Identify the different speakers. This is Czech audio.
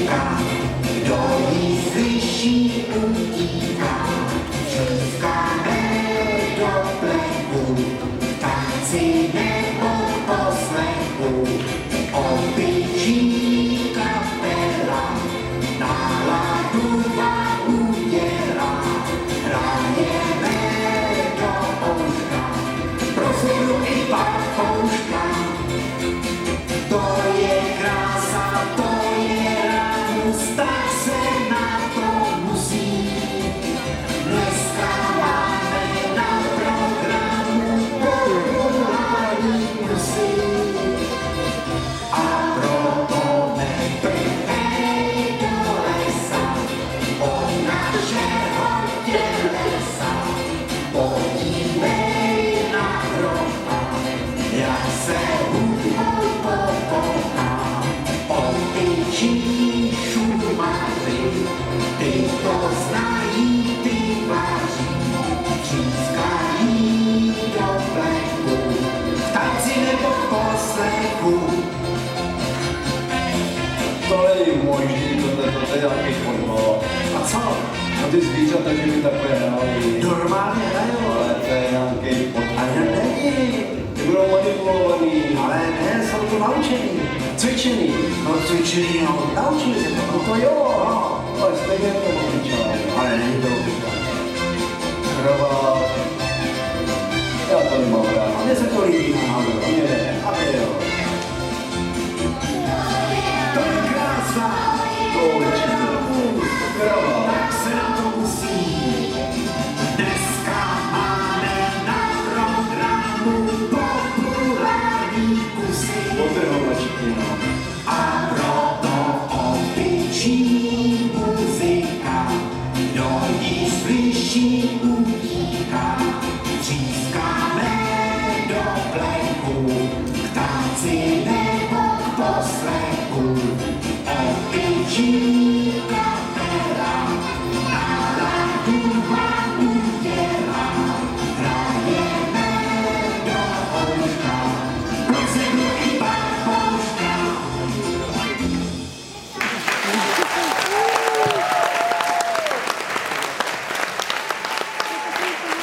Speaker 1: muzika, kdo ji slyší, utíká. Třískáme do plechu, tanci nebo poslechu. Opičí kapela, náladu vám udělá. Hrajeme do ouška, pro svoju i papouška. To je krása, to je rámus, tak se na to musí. Dneska máme na programu populární kusy. A proto neprchej do lesa, od našeho tělesa. Podívej na hroba, jak se hudbou popohá. Opičí Šumavy, ty to znají, ty vaří. Třískají do plechu, v tanci nebo v poslechu.
Speaker 2: To není možný, to je nějaký fotbal.
Speaker 1: A co?
Speaker 2: A ty zvířata, že by takové hráli.
Speaker 1: Normálně hrajou.
Speaker 2: Ale to je nějaký fotbal.
Speaker 1: Ale není.
Speaker 2: Ty budou manipulovaný.
Speaker 1: Ale ne, jsou to naučený.
Speaker 2: Cvičený.
Speaker 1: No cvičený, no, naučili se to.
Speaker 2: No to jo, no. Ale stejně to obyčaj.
Speaker 1: Ale není to obyčaj.
Speaker 2: Krava. Já to nemám rád.
Speaker 1: A mně se to líbí.
Speaker 2: A mě ne.
Speaker 1: A mě jo. To je krása.
Speaker 2: To určitě. Krava.
Speaker 1: Tak se na to musí. Dneska máme na programu populární kusy.
Speaker 2: Potrhovačky, no.
Speaker 1: A proto opičí muzika, kdo ji slyší, utíká. Třískáme do plechu, k tanci nebo k poslechu. Opičí